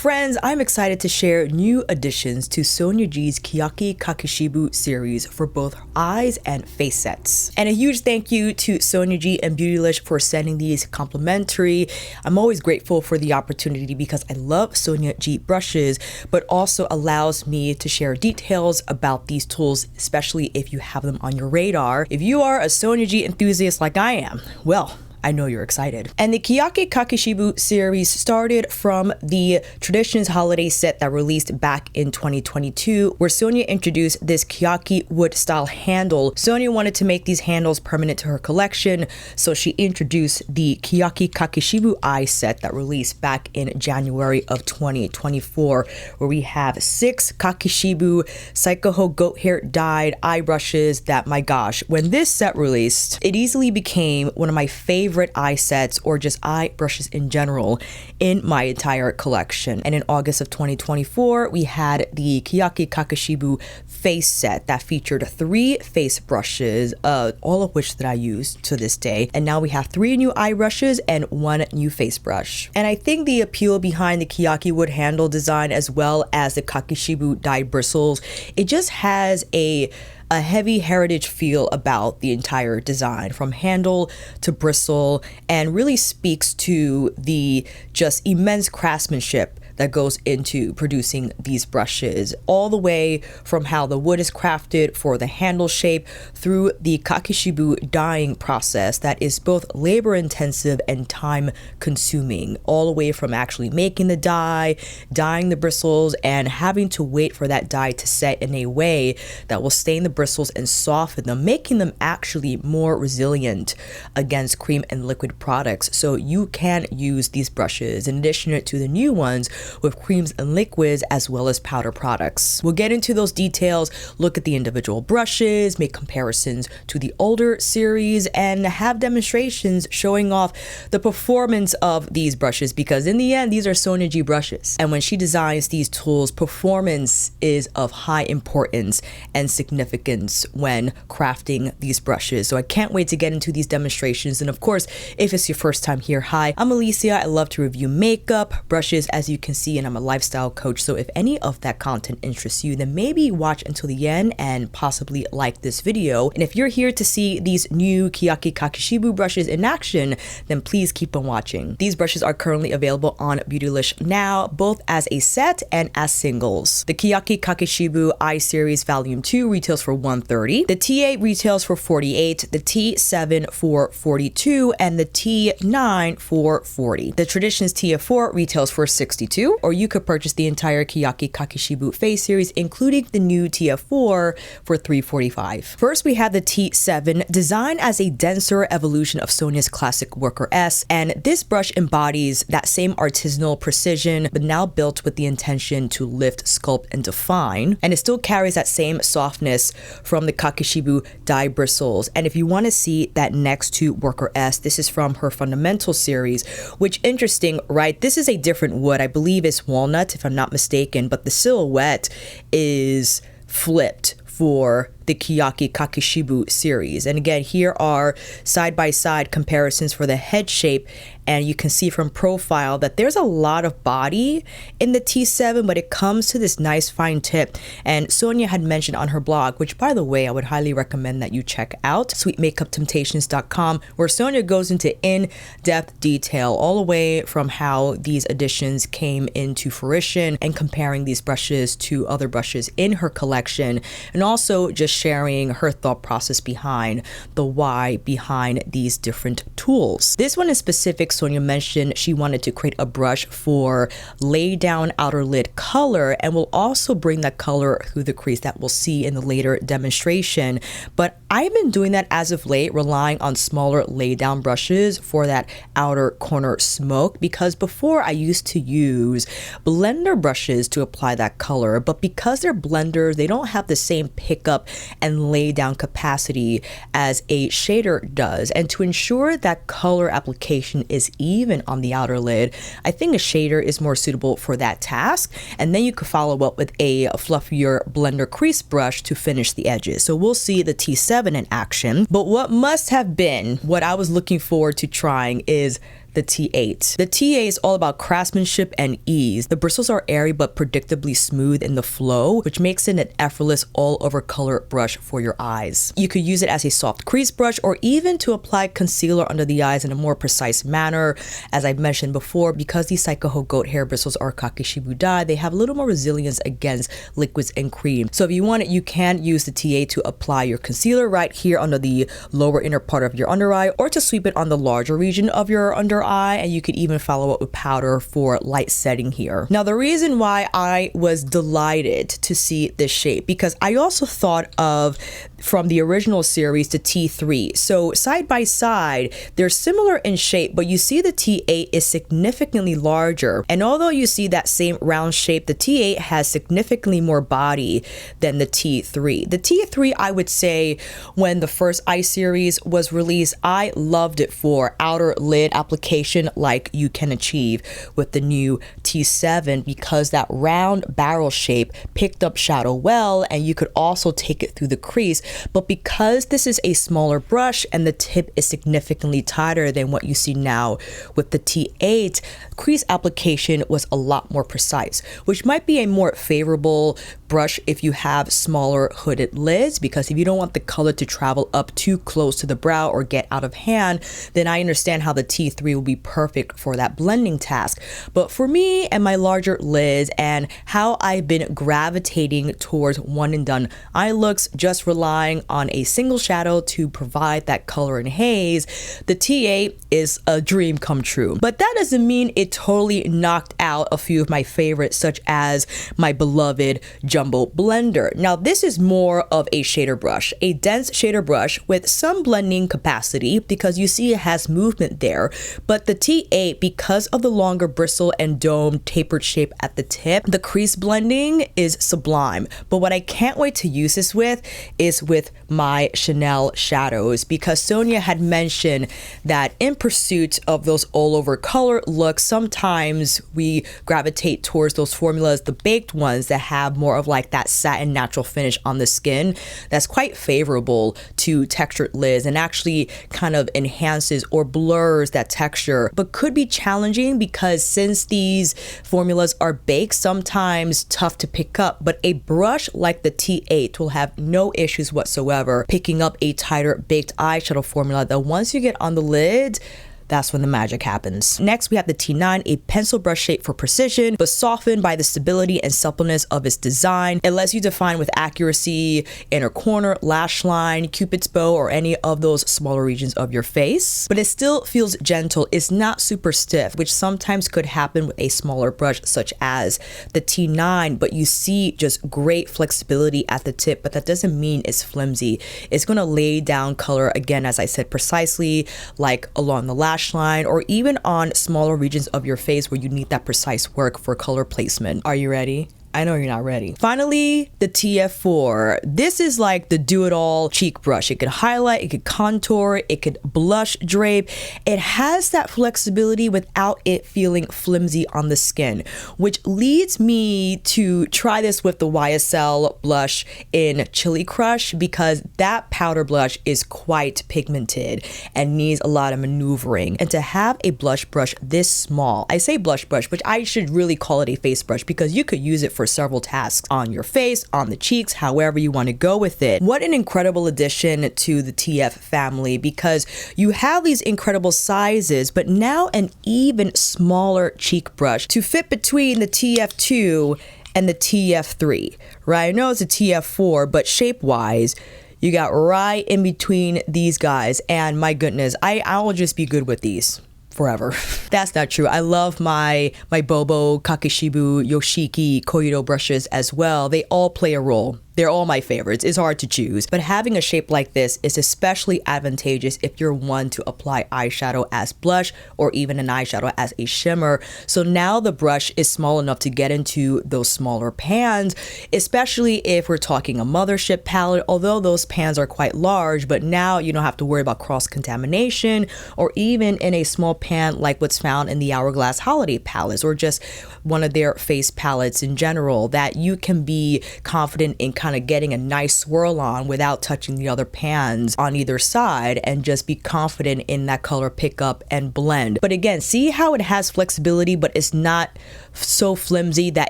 Friends, I'm excited to share new additions to Sonia G's Keyaki Kakishibu series for both eyes and face sets. And a huge thank you to Sonia G and Beautylish for sending these complimentary. I'm always grateful for the opportunity because I love Sonia G brushes, but also allows me to share details about these tools, especially if you have them on your radar. If you are a Sonia G enthusiast like I am, well, I know you're excited. And the Keyaki Kakishibu series started from the Traditions holiday set that released back in 2022, where Sonia introduced this Keyaki wood style handle. Sonia wanted to make these handles permanent to her collection, so she introduced the Keyaki Kakishibu eye set that released back in January of 2024, where we have 6 Kakishibu Psychoho goat hair dyed eye brushes that, my gosh, when this set released, it easily became one of my favorite eye sets or just eye brushes in general in my entire collection. And in August of 2024, we had the Keyaki Kakishibu face set that featured 3 face brushes, all of which that I use to this day. And now we have 3 new eye brushes and 1 new face brush. And I think the appeal behind the Keyaki wood handle design as well as the Kakishibu dyed bristles, it just has a heavy heritage feel about the entire design, from handle to bristle, and really speaks to the just immense craftsmanship that goes into producing these brushes, all the way from how the wood is crafted for the handle shape through the Kakishibu dyeing process that is both labor intensive and time consuming, all the way from actually making the dye, dyeing the bristles, and having to wait for that dye to set in a way that will stain the bristles and soften them, making them actually more resilient against cream and liquid products. So you can use these brushes in addition to the new ones with creams and liquids as well as powder products. We'll get into those details, look at the individual brushes, make comparisons to the older series, and have demonstrations showing off the performance of these brushes, because in the end, these are Sonia G brushes. And when she designs these tools, performance is of high importance and significance when crafting these brushes. So I can't wait to get into these demonstrations. And of course, if it's your first time here, hi, I'm Alicia. I love to review makeup, brushes, as you can see, and I'm a lifestyle coach. So if any of that content interests you, then maybe watch until the end and possibly like this video. And if you're here to see these new Keyaki Kakishibu brushes in action, then please keep on watching. These brushes are currently available on Beautylish now, both as a set and as singles. The Keyaki Kakishibu Eye Series Volume 2 retails for $130. The T8 retails for $48, the T7 for $42, and the T9 for $40. The Traditions TF4 retails for $62, or you could purchase the entire Keyaki Kakishibu face series, including the new TF4 for $345. First, we have the T7, designed as a denser evolution of Sonia's classic Worker S, and this brush embodies that same artisanal precision, but now built with the intention to lift, sculpt, and define, and it still carries that same softness from the Kakishibu dye bristles. And if you want to see that next to Worker S, this is from her Fundamental series, which, interesting, right? This is a different wood. I believe it's walnut, if I'm not mistaken, but the silhouette is flipped for the Keyaki Kakishibu series. And again, here are side-by-side comparisons for the head shape, and you can see from profile that there's a lot of body in the T7, but it comes to this nice fine tip. And Sonia had mentioned on her blog, which by the way, I would highly recommend that you check out, sweetmakeuptemptations.com, where Sonia goes into in-depth detail all the way from how these additions came into fruition and comparing these brushes to other brushes in her collection, and also just sharing her thought process behind the why behind these different tools. This one in specific, Sonia mentioned she wanted to create a brush for lay down outer lid color, and will also bring that color through the crease that we'll see in the later demonstration. But I've been doing that as of late, relying on smaller lay down brushes for that outer corner smoke, because before I used to use blender brushes to apply that color, but because they're blenders, they don't have the same pickup and lay down capacity as a shader does. And to ensure that color application is even on the outer lid, I think a shader is more suitable for that task. And then you could follow up with a fluffier blender crease brush to finish the edges. So we'll see the T7 in action. But what must have been what I was looking forward to trying is the T8. The T8 is all about craftsmanship and ease. The bristles are airy but predictably smooth in the flow, which makes it an effortless all-over color brush for your eyes. You could use it as a soft crease brush or even to apply concealer under the eyes in a more precise manner. As I mentioned before, because these Saikaho goat hair bristles are Kakishibu dye, they have a little more resilience against liquids and cream. So if you want it, you can use the T8 to apply your concealer right here under the lower inner part of your under eye, or to sweep it on the larger region of your under eye, and you could even follow up with powder for light setting here. Now, the reason why I was delighted to see this shape, because I also thought of from the original series to T3. So side by side, they're similar in shape, but you see the T8 is significantly larger. And although you see that same round shape, the T8 has significantly more body than the T3. The T3, I would say, when the first eye series was released, I loved it for outer lid application like you can achieve with the new T7, because that round barrel shape picked up shadow well, and you could also take it through the crease. But because this is a smaller brush and the tip is significantly tighter than what you see now with the T8, crease application was a lot more precise, which might be a more favorable brush if you have smaller hooded lids, because if you don't want the color to travel up too close to the brow or get out of hand, then I understand how the T3 will be perfect for that blending task. But for me and my larger lids and how I've been gravitating towards one and done eye looks, just relying on a single shadow to provide that color and haze, the T8 is a dream come true. But that doesn't mean it totally knocked out a few of my favorites, such as my beloved Jumbo Blender. Now, this is more of a shader brush, a dense shader brush with some blending capacity, because you see it has movement there. But the T8, because of the longer bristle and dome tapered shape at the tip, the crease blending is sublime. But what I can't wait to use this with is with my Chanel shadows, because Sonia had mentioned that in pursuit of those all over color looks, sometimes we gravitate towards those formulas, the baked ones that have more of like that satin natural finish on the skin that's quite favorable to textured lids and actually kind of enhances or blurs that texture, but could be challenging because since these formulas are baked, sometimes tough to pick up. But a brush like the T8 will have no issues whatsoever picking up a tighter baked eyeshadow formula that once you get on the lid, that's when the magic happens. Next, we have the T9, a pencil brush shape for precision, but softened by the stability and suppleness of its design. It lets you define with accuracy inner corner, lash line, cupid's bow, or any of those smaller regions of your face. But it still feels gentle. It's not super stiff, which sometimes could happen with a smaller brush such as the T9, but you see just great flexibility at the tip, but that doesn't mean it's flimsy. It's gonna lay down color, again, as I said, precisely, like along the lash line or even on smaller regions of your face where you need that precise work for color placement. Are you ready? I know you're not ready. Finally, the TF4. This is like the do-it-all cheek brush. It could highlight, it could contour, it could blush drape. It has that flexibility without it feeling flimsy on the skin, which leads me to try this with the YSL blush in Chili Crush, because that powder blush is quite pigmented and needs a lot of maneuvering. And to have a blush brush this small, I say blush brush, but I should really call it a face brush, because you could use it for several tasks on your face, on the cheeks, however you want to go with it. What an incredible addition to the TF family, because you have these incredible sizes, but now an even smaller cheek brush to fit between the TF2 and the TF3, right? I know it's a TF4, but shape-wise, you got right in between these guys, and my goodness, I will just be good with these forever. That's not true. I love my Bobo, Kakishibu, Yoshiki, Koido brushes as well. They all play a role. They're all my favorites. It's hard to choose, but having a shape like this is especially advantageous if you're one to apply eyeshadow as blush or even an eyeshadow as a shimmer. So now the brush is small enough to get into those smaller pans, especially if we're talking a mothership palette, although those pans are quite large, but now you don't have to worry about cross-contamination, or even in a small pan like what's found in the Hourglass Holiday palettes, or just one of their face palettes in general, that you can be confident in kind of getting a nice swirl on without touching the other pans on either side, and just be confident in that color pickup and blend. But again, see how it has flexibility, but it's not so flimsy that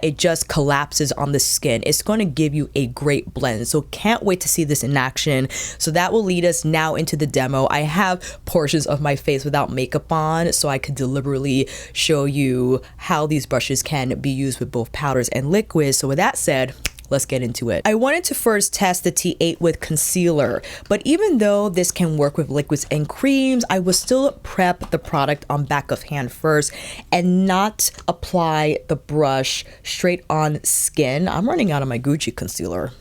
it just collapses on the skin. It's going to give you a great blend. So can't wait to see this in action. So that will lead us now into the demo. I have portions of my face without makeup on, so I could deliberately show you how these brushes can be used with both powders and liquids. So with that said, let's get into it. I wanted to first test the T8 with concealer, but even though this can work with liquids and creams, I will still prep the product on back of hand first and not apply the brush straight on skin. I'm running out of my Gucci concealer,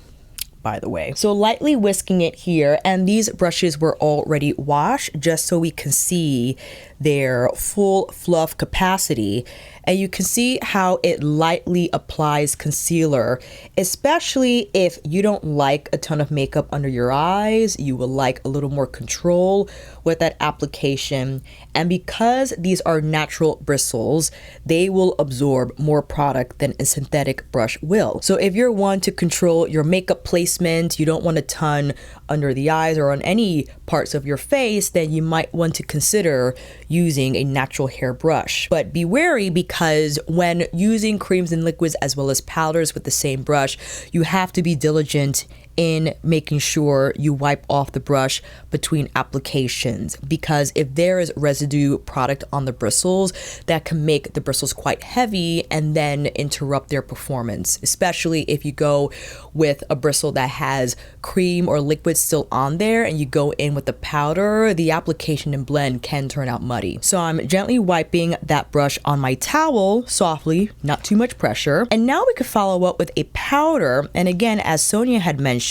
by the way. So lightly whisking it here, and these brushes were already washed just so we can see their full fluff capacity. And you can see how it lightly applies concealer, especially if you don't like a ton of makeup under your eyes. You will like a little more control with that application. And because these are natural bristles, they will absorb more product than a synthetic brush will. So if you're one to control your makeup placement, you don't want a ton under the eyes or on any parts of your face, then you might want to consider using a natural hair brush. But be wary, because when using creams and liquids as well as powders with the same brush, you have to be diligent in making sure you wipe off the brush between applications, because if there is residue product on the bristles, that can make the bristles quite heavy and then interrupt their performance, especially if you go with a bristle that has cream or liquid still on there and you go in with the powder, the application and blend can turn out muddy. So I'm gently wiping that brush on my towel softly, not too much pressure. And now we could follow up with a powder. And again, as Sonia had mentioned,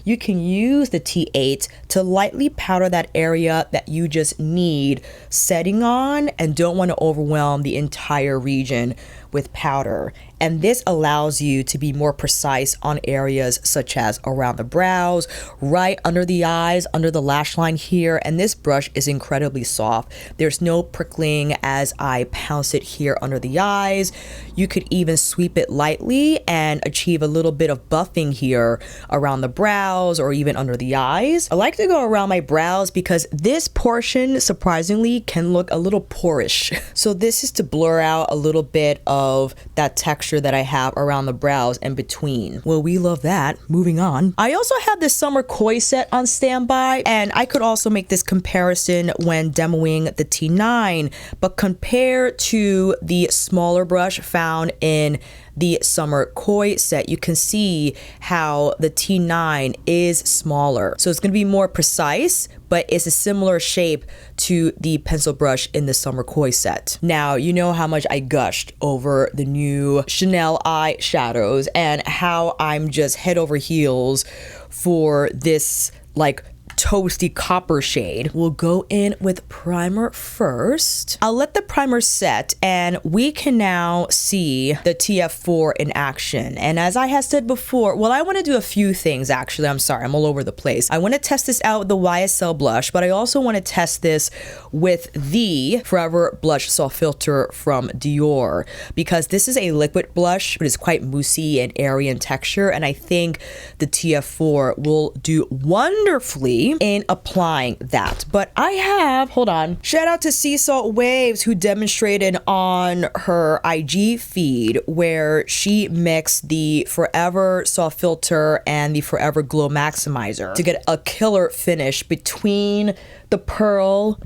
you can use the T8 to lightly powder that area that you just need setting on and don't want to overwhelm the entire region with powder. And this allows you to be more precise on areas such as around the brows, right under the eyes, under the lash line here. And this brush is incredibly soft. There's no prickling as I pounce it here under the eyes. You could even sweep it lightly and achieve a little bit of buffing here around the brows or even under the eyes. I like to go around my brows because this portion surprisingly can look a little porish. So this is to blur out a little bit of that texture that I have around the brows and between. Well, we love that. Moving on. I also have this summer koi set on standby, and I could also make this comparison when demoing the T9, but compared to the smaller brush found in the summer koi set, you can see how the T9 is smaller. So it's going to be more precise, but it's a similar shape to the pencil brush in the summer koi set. Now, you know how much I gushed over the new Chanel eyeshadows and how I'm just head over heels for this like toasty copper shade. We'll go in with primer first. I'll let the primer set and we can now see the TF4 in action. And as I had said before, well, I want to do a few things actually. I'm sorry, I'm all over the place. I want to test this out with the YSL blush, but I also want to test this with the Forever Blush Soft Filter from Dior, because this is a liquid blush, but it's quite moussey and airy in texture. And I think the TF4 will do wonderfully in applying that. But I have, hold on, shout out to Sea Salt Waves, who demonstrated on her IG feed where she mixed the Forever Soft Filter and the Forever Glow Maximizer to get a killer finish between the pearl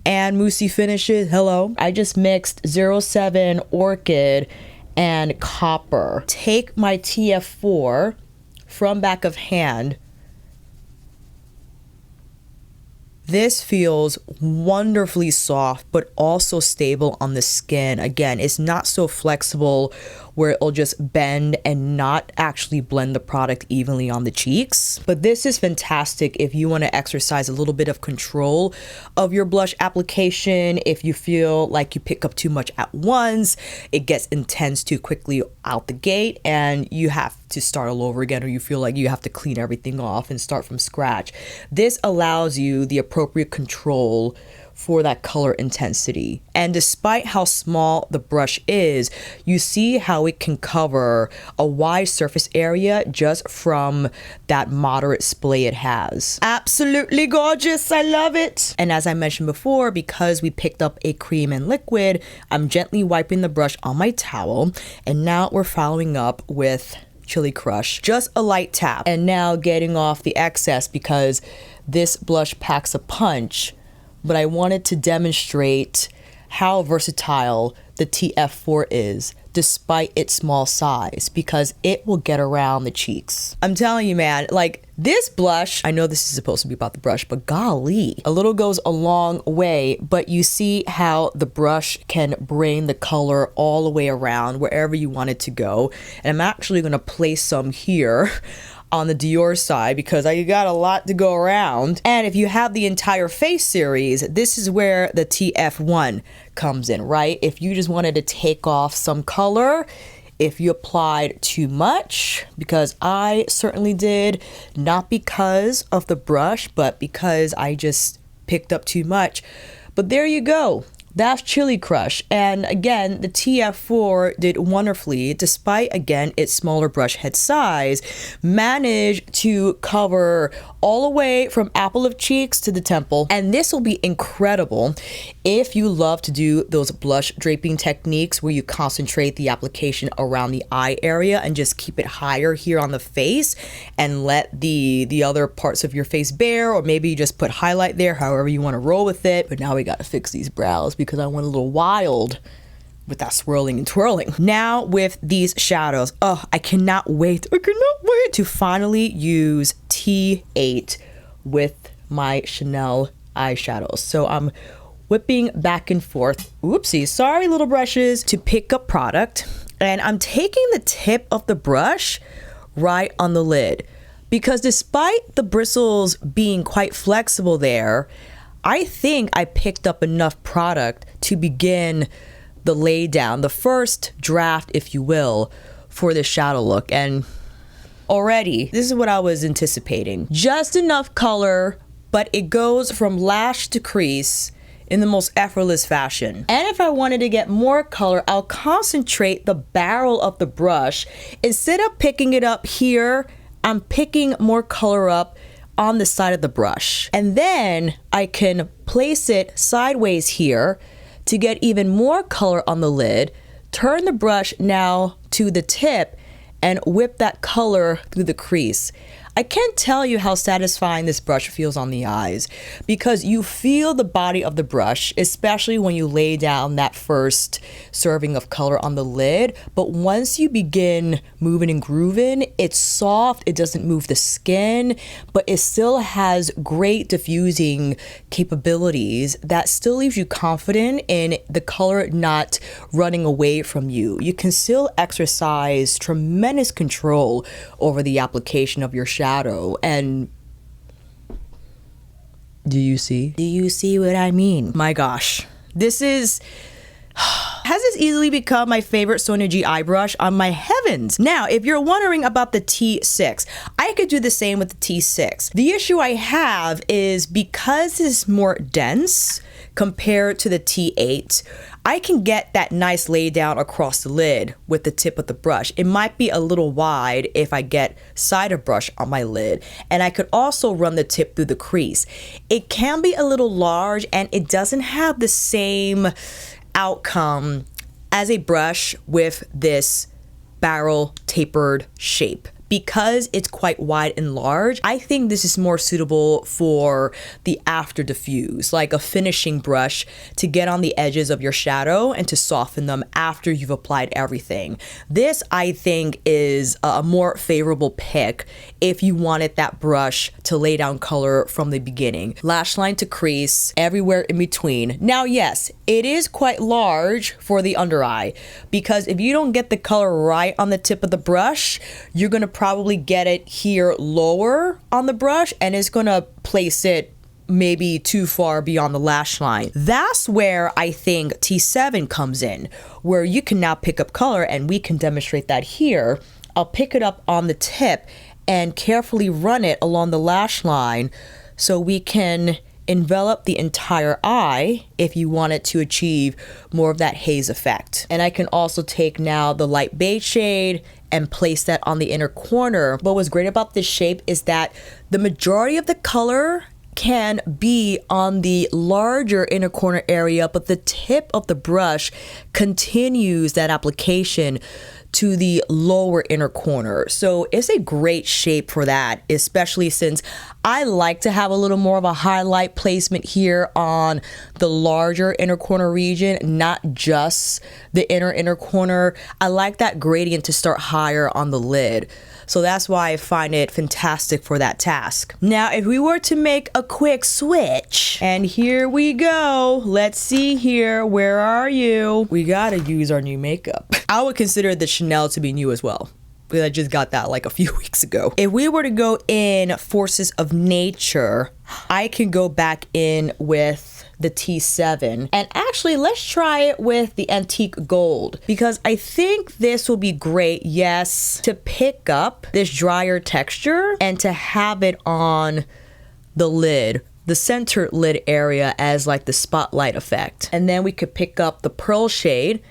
and moussey finishes. Hello. I just mixed 07 Orchid and Copper. Take my TF4 from back of hand. This feels wonderfully soft, but also stable on the skin. Again, it's not so flexible where it'll just bend and not actually blend the product evenly on the cheeks. But this is fantastic if you want to exercise a little bit of control of your blush application. If you feel like you pick up too much at once, it gets intense too quickly out the gate and you have to start all over again, or you feel like you have to clean everything off and start from scratch. This allows you the appropriate control for that color intensity. And despite how small the brush is, you see how it can cover a wide surface area just from that moderate splay it has. Absolutely gorgeous, I love it. And as I mentioned before, because we picked up a cream and liquid, I'm gently wiping the brush on my towel, and now we're following up with Chili Crush, just a light tap, and now getting off the excess because this blush packs a punch. But I wanted to demonstrate how versatile the TF4 is despite its small size, because it will get around the cheeks. I'm telling you, man, like this blush, I know this is supposed to be about the brush, but golly, a little goes a long way. But you see how the brush can bring the color all the way around wherever you want it to go. And I'm actually gonna place some here on the Dior side because I got a lot to go around. And if you have the entire face series, this is where the TF1 comes in, right? If you just wanted to take off some color, if you applied too much, because I certainly did, not because of the brush, but because I just picked up too much. But there you go. That's Chili Crush. And again, the TF4 did wonderfully, despite, again, its smaller brush head size, managed to cover all the way from apple of cheeks to the temple. And this will be incredible if you love to do those blush draping techniques where you concentrate the application around the eye area and just keep it higher here on the face and let the other parts of your face bare, or maybe you just put highlight there, however you want to roll with it. But now we got to fix these brows because I went a little wild with that swirling and twirling. Now with these shadows, oh, I cannot wait to finally use T8 with my Chanel eyeshadows. So I'm whipping back and forth, oopsie, sorry little brushes, to pick up product. And I'm taking the tip of the brush right on the lid, because despite the bristles being quite flexible there, I think I picked up enough product to begin the lay down, the first draft, if you will, for this shadow look. And already, this is what I was anticipating. Just enough color, but it goes from lash to crease in the most effortless fashion. And if I wanted to get more color, I'll concentrate the barrel of the brush. Instead of picking it up here, I'm picking more color up on the side of the brush. And then I can place it sideways here to get even more color on the lid, turn the brush now to the tip, and whip that color through the crease. I can't tell you how satisfying this brush feels on the eyes, because you feel the body of the brush, especially when you lay down that first serving of color on the lid. But once you begin moving and grooving, it's soft, it doesn't move the skin, but it still has great diffusing capabilities that still leaves you confident in the color not running away from you. You can still exercise tremendous control over the application of your shadow. And do you see what I mean? My gosh, this is has this easily become my favorite Sonia G eye brush on my heavens. Now, if you're wondering about the T6, I could do the same with the T6. The issue I have is because it's more dense compared to the T8, I can get that nice lay down across the lid with the tip of the brush. It might be a little wide if I get side of brush on my lid, and I could also run the tip through the crease. It can be a little large, and it doesn't have the same outcome as a brush with this barrel tapered shape. Because it's quite wide and large, I think this is more suitable for the after diffuse, like a finishing brush to get on the edges of your shadow and to soften them after you've applied everything. This, I think, is a more favorable pick if you wanted that brush to lay down color from the beginning. Lash line to crease, everywhere in between. Now, yes, it is quite large for the under eye, because if you don't get the color right on the tip of the brush, you're gonna probably get it here lower on the brush, and it's gonna place it maybe too far beyond the lash line. That's where I think T7 comes in, where you can now pick up color, and we can demonstrate that here. I'll pick it up on the tip and carefully run it along the lash line so we can envelop the entire eye if you wanted to achieve more of that haze effect. And I can also take now the light beige shade and place that on the inner corner. But what's great about this shape is that the majority of the color can be on the larger inner corner area, but the tip of the brush continues that application to the lower inner corner. So it's a great shape for that, especially since I like to have a little more of a highlight placement here on the larger inner corner region, not just the inner corner. I like that gradient to start higher on the lid. So that's why I find it fantastic for that task. Now, if we were to make a quick switch, and here we go. Let's see here. Where are you? We gotta use our new makeup. I would consider the Chanel to be new as well, because I just got that like a few weeks ago. If we were to go in Forces of Nature, I can go back in with the T7, and actually let's try it with the antique gold, because I think this will be great, yes, to pick up this drier texture and to have it on the lid, the center lid area, as like the spotlight effect. And then we could pick up the pearl shade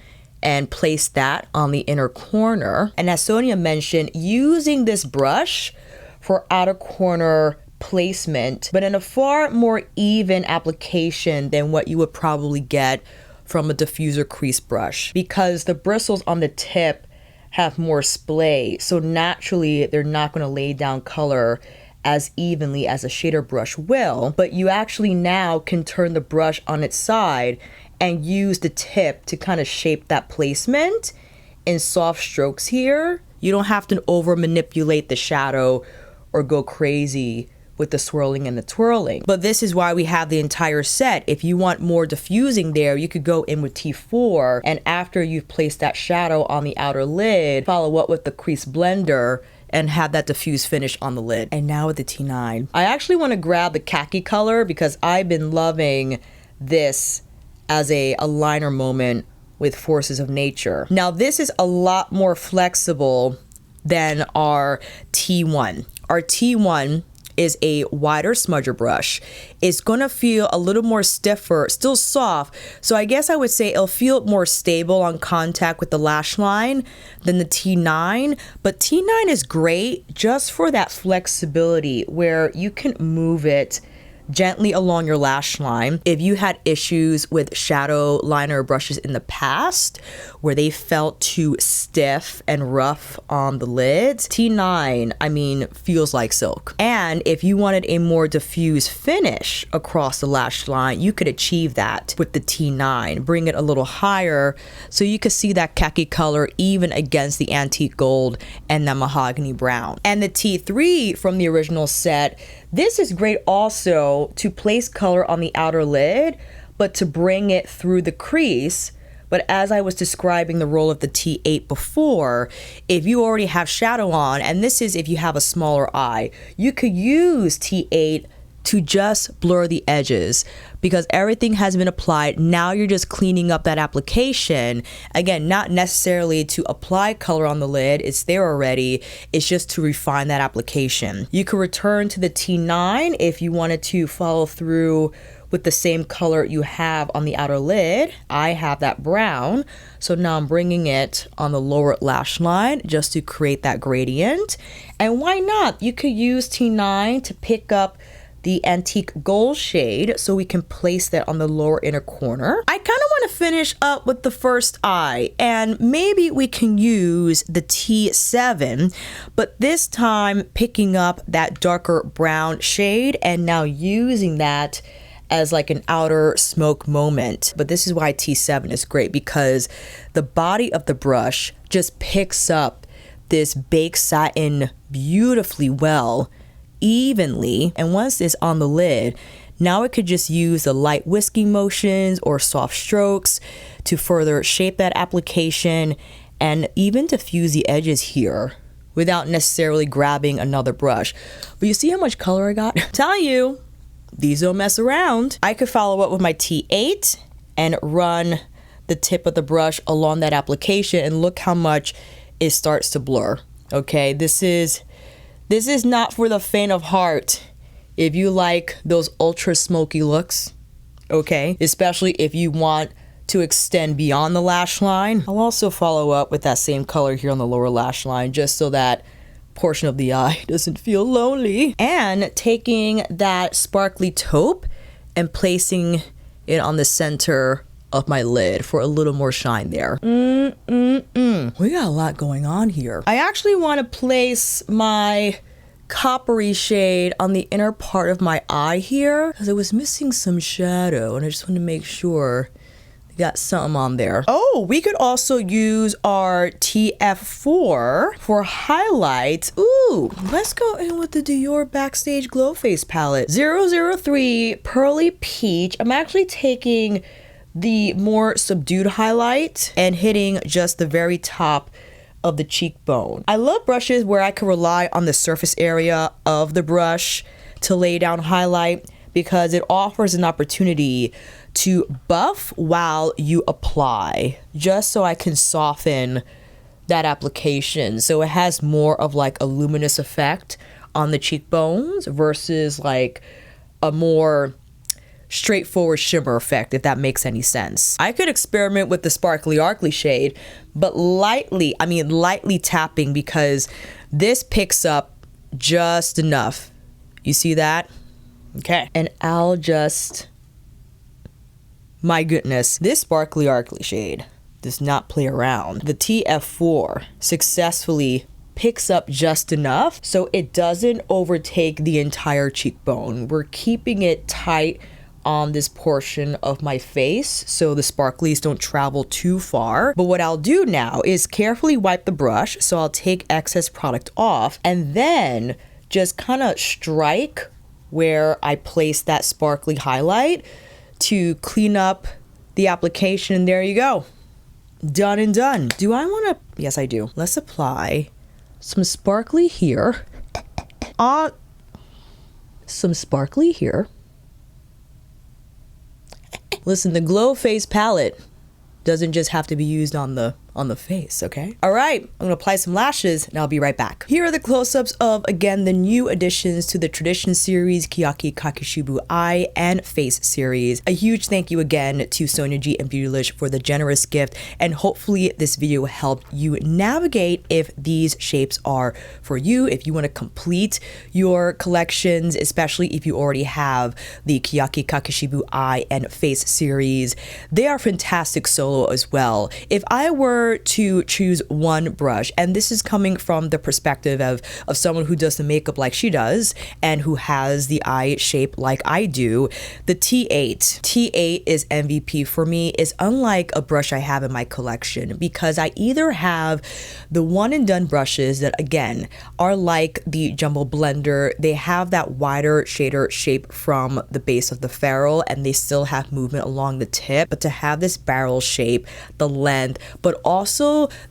and place that on the inner corner. And as Sonia mentioned, using this brush for outer corner placement, but in a far more even application than what you would probably get from a diffuser crease brush, because the bristles on the tip have more splay, so naturally they're not going to lay down color as evenly as a shader brush will. But you actually now can turn the brush on its side and use the tip to kind of shape that placement in soft strokes here. You don't have to over manipulate the shadow or go crazy with the swirling and the twirling. But this is why we have the entire set. If you want more diffusing there, you could go in with T4, and after you've placed that shadow on the outer lid, follow up with the crease blender and have that diffuse finish on the lid. And now with the T9, I actually want to grab the khaki color because I've been loving this as a liner moment with Forces of Nature. Now this is a lot more flexible than our T1. Our T1 is a wider smudger brush. It's gonna feel a little more stiffer, still soft. So I guess I would say it'll feel more stable on contact with the lash line than the T9. But T9 is great just for that flexibility where you can move it gently along your lash line. If you had issues with shadow liner brushes in the past where they felt too stiff and rough on the lids, T9, I mean, feels like silk. And if you wanted a more diffuse finish across the lash line, you could achieve that with the T9. Bring it a little higher so you could see that khaki color even against the antique gold and the mahogany brown. And the T3 from the original set, this is great also to place color on the outer lid, but to bring it through the crease. But as I was describing the role of the T8 before, if you already have shadow on, and this is if you have a smaller eye, you could use T8 to just blur the edges because everything has been applied. Now you're just cleaning up that application. Again, not necessarily to apply color on the lid, it's there already. It's just to refine that application. You could return to the T9 if you wanted to follow through with the same color you have on the outer lid. I have that brown, so now I'm bringing it on the lower lash line just to create that gradient. And why not? You could use T9 to pick up the antique gold shade so we can place that on the lower inner corner. I kind of want to finish up with the first eye, and maybe we can use the T7, but this time picking up that darker brown shade and now using that as like an outer smoke moment. But this is why T7 is great, because the body of the brush just picks up this baked satin beautifully well, evenly. And once it's on the lid, now I could just use the light whisking motions or soft strokes to further shape that application and even diffuse the edges here without necessarily grabbing another brush. But you see how much color I got? I'm telling you, these don't mess around. I could follow up with my T8 and run the tip of the brush along that application, and look how much it starts to blur. Okay, this is not for the faint of heart. if you like those ultra smoky looks, okay? Especially if you want to extend beyond the lash line. I'll also follow up with that same color here on the lower lash line just so that portion of the eye doesn't feel lonely. And taking that sparkly taupe and placing it on the center of my lid for a little more shine there. We got a lot going on here. I actually want to place my coppery shade on the inner part of my eye here because I was missing some shadow and I just want to make sure we got something on there. Oh, we could also use our TF4 for highlights. Ooh, let's go in with the Dior Backstage Glow Face Palette. 003 Pearly Peach. I'm actually taking the more subdued highlight and hitting just the very top of the cheekbone. I love brushes where I can rely on the surface area of the brush to lay down highlight because it offers an opportunity to buff while you apply, just so I can soften that application. So it has more of like a luminous effect on the cheekbones versus like a more straightforward shimmer effect, if that makes any sense. I could experiment with the Sparkly Arcly shade, but lightly tapping because this picks up just enough. You see that? Okay. And I'll just, my goodness, this Sparkly Arcly shade does not play around. The TF4 successfully picks up just enough so it doesn't overtake the entire cheekbone. We're keeping it tight on this portion of my face so the sparklies don't travel too far. But what I'll do now is carefully wipe the brush, so I'll take excess product off and then just kind of strike where I placed that sparkly highlight to clean up the application. There you go. Done and done. Do I want to? Yes, I do. Let's apply some sparkly here. Some sparkly here. Listen, the Glow Face palette doesn't just have to be used on the face, okay? All right, I'm gonna apply some lashes and I'll be right back. Here are the close-ups of, again, the new additions to the Tradition series, Keyaki, Kakishibu Eye and Face series. A huge thank you again to Sonia G and Beautylish for the generous gift, and hopefully this video helped you navigate if these shapes are for you, if you wanna complete your collections, especially if you already have the Keyaki, Kakishibu Eye and Face series. They are fantastic solo as well. If I were to choose one brush, and this is coming from the perspective of someone who does the makeup like she does and who has the eye shape like I do, the T8. T8 is MVP for me. It's unlike a brush I have in my collection because I either have the one and done brushes that again are like the Jumbo Blender. They have that wider shader shape from the base of the ferrule and they still have movement along the tip, but to have this barrel shape, the length, but also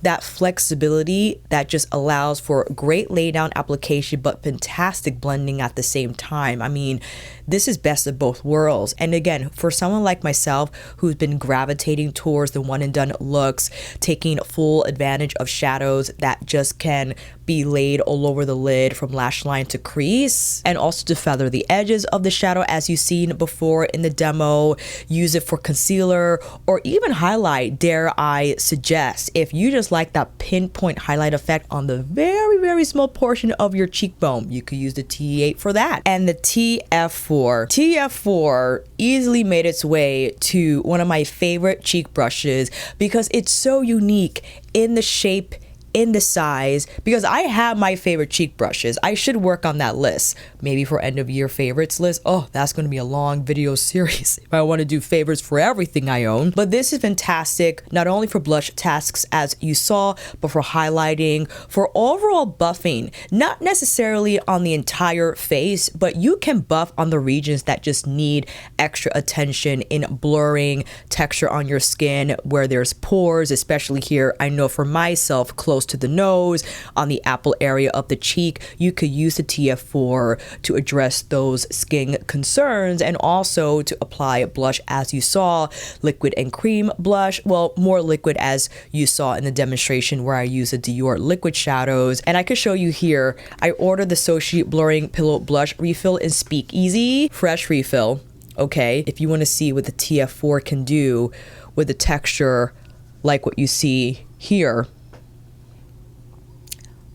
that flexibility that just allows for great laydown application but fantastic blending at the same time. I mean, this is best of both worlds. And again, for someone like myself who's been gravitating towards the one and done looks, taking full advantage of shadows that just can be laid all over the lid from lash line to crease, and also to feather the edges of the shadow as you've seen before in the demo, use it for concealer or even highlight, dare I suggest. If you just like that pinpoint highlight effect on the very, very small portion of your cheekbone, you could use the T8 for that. And the TF4. TF4 easily made its way to one of my favorite cheek brushes because it's so unique in the shape, in the size, because I have my favorite cheek brushes. I should work on that list, maybe for end of year favorites list. Oh, that's going to be a long video series if I want to do favorites for everything I own. But this is fantastic, not only for blush tasks as you saw, but for highlighting, for overall buffing, not necessarily on the entire face, but you can buff on the regions that just need extra attention in blurring texture on your skin where there's pores, especially here. I know for myself, close close to the nose, on the apple area of the cheek. You could use the TF4 to address those skin concerns, and also to apply blush as you saw, liquid and cream blush. Well, more liquid as you saw in the demonstration where I use the Dior liquid shadows. And I could show you here, I ordered the Soshe Blurring Pillow Blush Refill in Speakeasy, fresh refill. Okay, if you want to see what the TF4 can do with the texture like what you see here.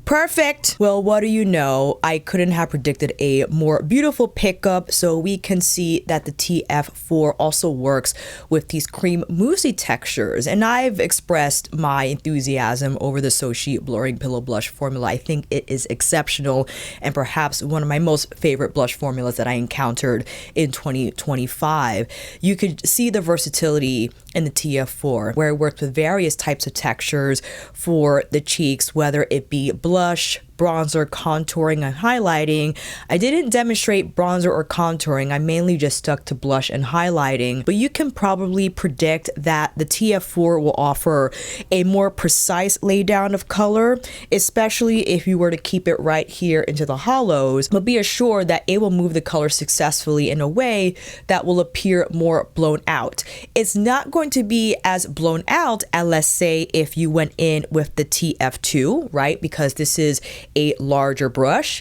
Perfect. Well, what do you know? I couldn't have predicted a more beautiful pickup. So we can see that the TF4 also works with these cream moussey textures. And I've expressed my enthusiasm over the Soshe Blurring Pillow Blush formula. I think it is exceptional and perhaps one of my most favorite blush formulas that I encountered in 2025. You could see the versatility in the TF4, where it works with various types of textures for the cheeks, whether it be blush, bronzer, contouring, and highlighting. I didn't demonstrate bronzer or contouring. I mainly just stuck to blush and highlighting, but you can probably predict that the TF4 will offer a more precise laydown of color, especially if you were to keep it right here into the hollows, but be assured that it will move the color successfully in a way that will appear more blown out. It's not going to be as blown out as, let's say, if you went in with the TF2, right? Because this is a larger brush,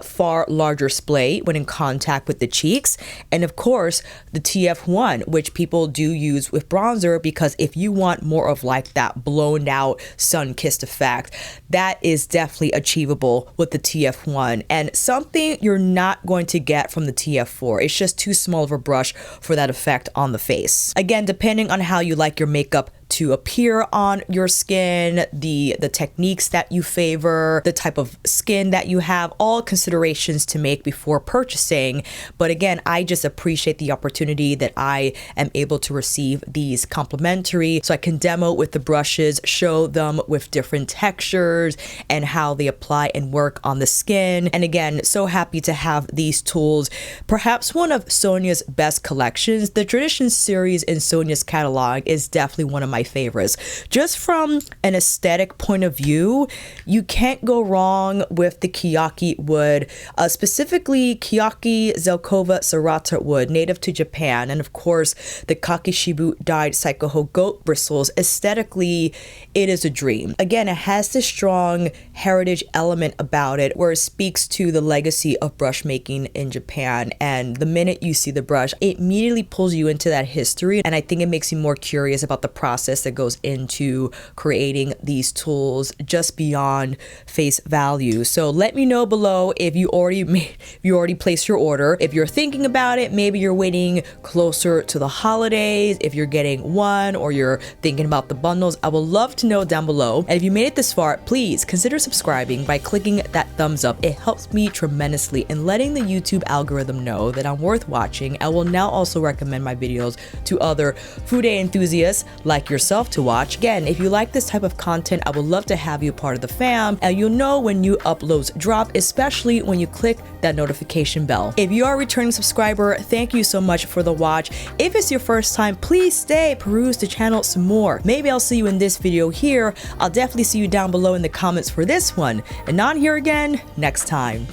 far larger splay when in contact with the cheeks, and of course the TF1, which people do use with bronzer, because if you want more of like that blown out sun-kissed effect, that is definitely achievable with the TF1, and something you're not going to get from the TF4. It's just too small of a brush for that effect on the face. Again, depending on how you like your makeup to appear on your skin, the techniques that you favor, the type of skin that you have, all considerations to make before purchasing. But again, I just appreciate the opportunity that I am able to receive these complimentary, so I can demo with the brushes, show them with different textures and how they apply and work on the skin. And again, so happy to have these tools. Perhaps one of Sonia's best collections. The Traditions series in Sonia's catalog is definitely one of my favorites. Just from an aesthetic point of view, you can't go wrong with the Keyaki wood, specifically Keyaki Zelkova Serrata wood, native to Japan, and of course the Kakishibu dyed Psycho goat bristles. Aesthetically, it is a dream. Again, it has this strong heritage element about it where it speaks to the legacy of brush making in Japan, and the minute you see the brush, it immediately pulls you into that history, and I think it makes you more curious about the process that goes into creating these tools just beyond face value. So let me know below if you already placed your order. If you're thinking about it, maybe you're waiting closer to the holidays, if you're getting one, or you're thinking about the bundles. I would love to know down below. And if you made it this far, please consider subscribing by clicking that thumbs up. It helps me tremendously in letting the YouTube algorithm know that I'm worth watching. I will now also recommend my videos to other food enthusiasts like yourself to watch. Again, if you like this type of content, I would love to have you part of the fam, and you'll know when new uploads drop, especially when you click that notification bell. If you are a returning subscriber, thank you so much for the watch. If it's your first time, please stay, peruse the channel some more. Maybe I'll see you in this video here. I'll definitely see you down below in the comments for this one, and on here again next time.